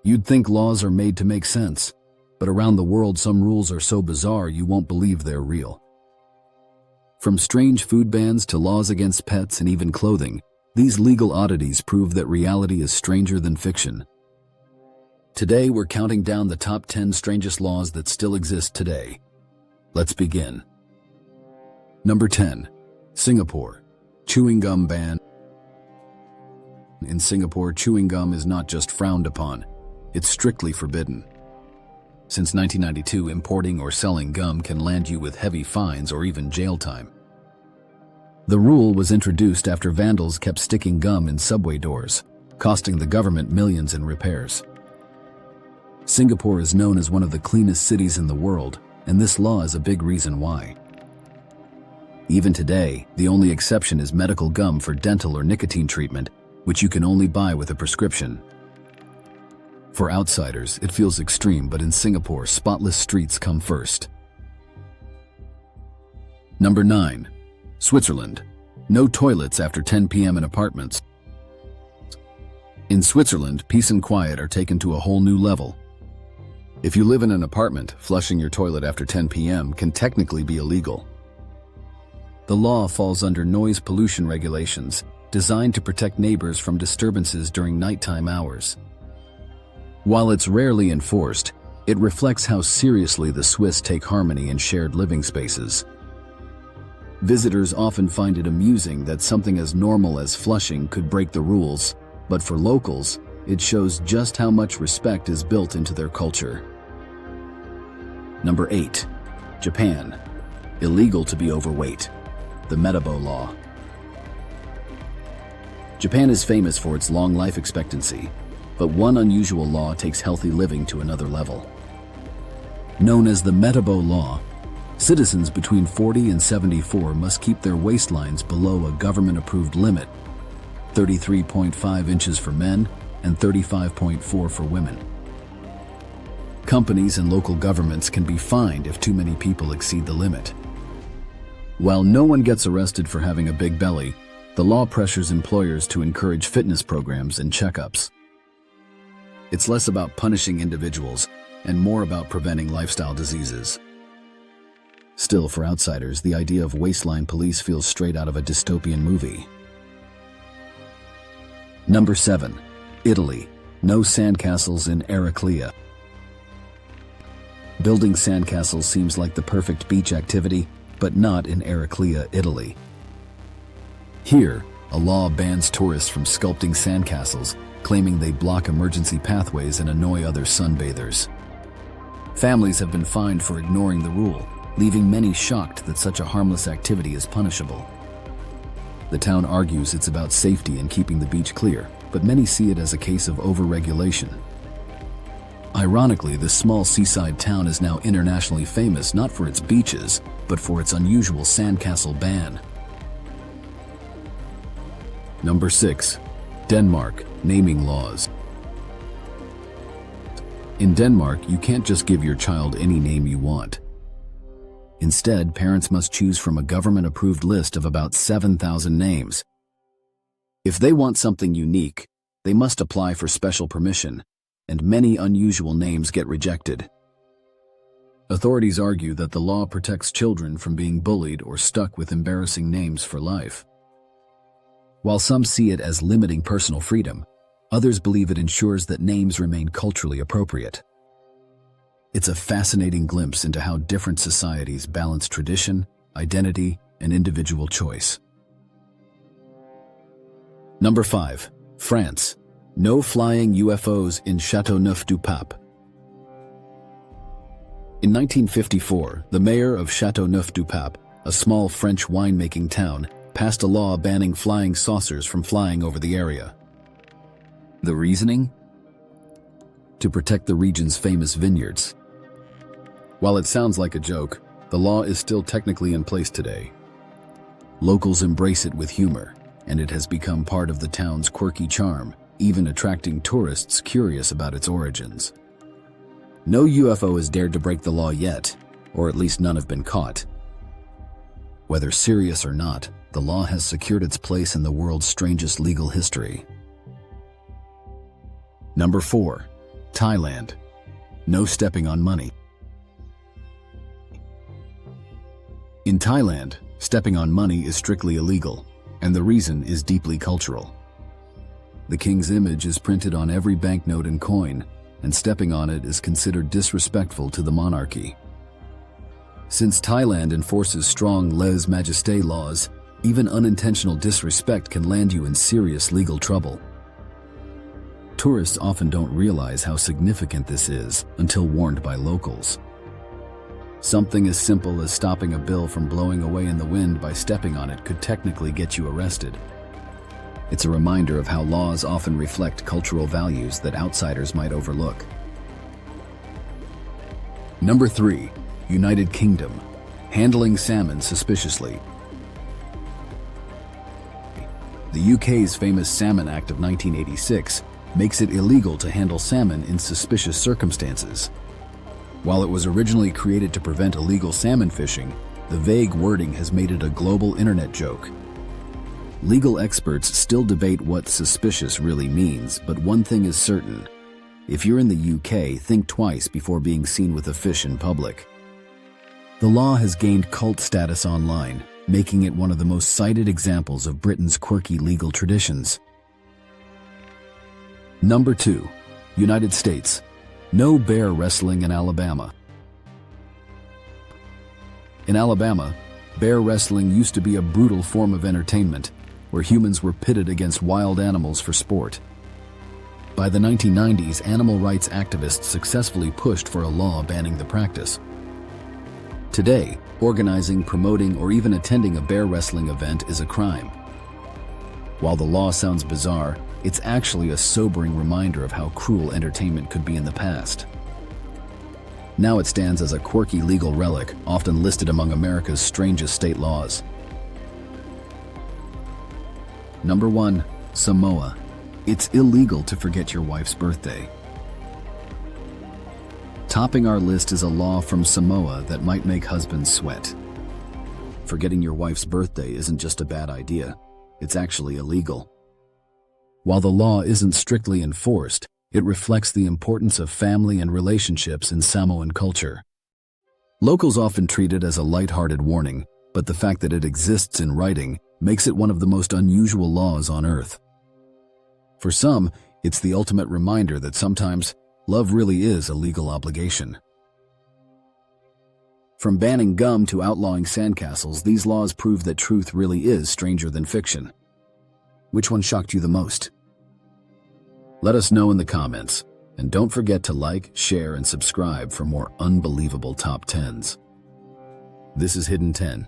You'd think laws are made to make sense, but around the world some rules are so bizarre you won't believe they're real. From strange food bans to laws against pets and even clothing, these legal oddities prove that reality is stranger than fiction. Today we're counting down the top 10 strangest laws that still exist today. Let's begin. Number 10. Singapore. Chewing gum ban. In Singapore, chewing gum is not just frowned upon, it's strictly forbidden. Since 1992, importing or selling gum can land you with heavy fines or even jail time. The rule was introduced after vandals kept sticking gum in subway doors, costing the government millions in repairs. Singapore is known as one of the cleanest cities in the world, and this law is a big reason why. Even today, the only exception is medical gum for dental or nicotine treatment, which you can only buy with a prescription. For outsiders, it feels extreme, but in Singapore, spotless streets come first. Number 9. Switzerland. No toilets after 10 p.m. in apartments. In Switzerland, peace and quiet are taken to a whole new level. If you live in an apartment, flushing your toilet after 10 p.m. can technically be illegal. The law falls under noise pollution regulations, designed to protect neighbors from disturbances during nighttime hours. While it's rarely enforced, it reflects how seriously the Swiss take harmony in shared living spaces. Visitors often find it amusing that something as normal as flushing could break the rules, but for locals, it shows just how much respect is built into their culture. Number 8. Japan. Illegal to be overweight. The Metabo Law. Japan is famous for its long life expectancy, but one unusual law takes healthy living to another level. Known as the Metabo Law, citizens between 40 and 74 must keep their waistlines below a government-approved limit, 33.5 inches for men and 35.4 for women. Companies and local governments can be fined if too many people exceed the limit. While no one gets arrested for having a big belly, the law pressures employers to encourage fitness programs and checkups. It's less about punishing individuals and more about preventing lifestyle diseases. Still, for outsiders, the idea of waistline police feels straight out of a dystopian movie. Number 7. Italy. No sandcastles in Heraclea. Building sandcastles seems like the perfect beach activity, but not in Heraclea, Italy. Here, a law bans tourists from sculpting sandcastles, claiming they block emergency pathways and annoy other sunbathers. Families have been fined for ignoring the rule, leaving many shocked that such a harmless activity is punishable. The town argues it's about safety and keeping the beach clear, but many see it as a case of overregulation. Ironically, this small seaside town is now internationally famous not for its beaches, but for its unusual sandcastle ban. Number 6. Denmark. Naming laws. In Denmark, you can't just give your child any name you want. Instead, parents must choose from a government-approved list of about 7,000 names. If they want something unique, they must apply for special permission, and many unusual names get rejected. Authorities argue that the law protects children from being bullied or stuck with embarrassing names for life. While some see it as limiting personal freedom, others believe it ensures that names remain culturally appropriate. It's a fascinating glimpse into how different societies balance tradition, identity, and individual choice. Number 5. France. No flying UFOs in Châteauneuf-du-Pape. In 1954, the mayor of Châteauneuf-du-Pape, a small French winemaking town, passed a law banning flying saucers from flying over the area. The reasoning? To protect the region's famous vineyards. While it sounds like a joke, the law is still technically in place today. Locals embrace it with humor, and it has become part of the town's quirky charm, even attracting tourists curious about its origins. No UFO has dared to break the law yet, or at least none have been caught. Whether serious or not, the law has secured its place in the world's strangest legal history. Number 4. Thailand. No stepping on money. In Thailand, stepping on money is strictly illegal, and the reason is deeply cultural. The king's image is printed on every banknote and coin, and stepping on it is considered disrespectful to the monarchy. Since Thailand enforces strong lèse-majesté laws, even unintentional disrespect can land you in serious legal trouble. Tourists often don't realize how significant this is until warned by locals. Something as simple as stopping a bill from blowing away in the wind by stepping on it could technically get you arrested. It's a reminder of how laws often reflect cultural values that outsiders might overlook. Number 3. United Kingdom. Handling salmon suspiciously. The UK's famous Salmon Act of 1986 makes it illegal to handle salmon in suspicious circumstances. While it was originally created to prevent illegal salmon fishing, the vague wording has made it a global internet joke. Legal experts still debate what suspicious really means, but one thing is certain. If you're in the UK, think twice before being seen with a fish in public. The law has gained cult status online, making it one of the most cited examples of Britain's quirky legal traditions. Number 2. United States. No bear wrestling in Alabama. In Alabama, bear wrestling used to be a brutal form of entertainment, where humans were pitted against wild animals for sport. By the 1990s, animal rights activists successfully pushed for a law banning the practice. Today, organizing, promoting, or even attending a bear wrestling event is a crime. While the law sounds bizarre, it's actually a sobering reminder of how cruel entertainment could be in the past. Now it stands as a quirky legal relic, often listed among America's strangest state laws. Number 1. Samoa. It's illegal to forget your wife's birthday. Topping our list is a law from Samoa that might make husbands sweat. Forgetting your wife's birthday isn't just a bad idea, it's actually illegal. While the law isn't strictly enforced, it reflects the importance of family and relationships in Samoan culture. Locals often treat it as a lighthearted warning, but the fact that it exists in writing makes it one of the most unusual laws on Earth. For some, it's the ultimate reminder that sometimes love really is a legal obligation. From banning gum to outlawing sandcastles, these laws prove that truth really is stranger than fiction. Which one shocked you the most? Let us know in the comments, and don't forget to like, share, and subscribe for more unbelievable top 10s. This is HiddenTen.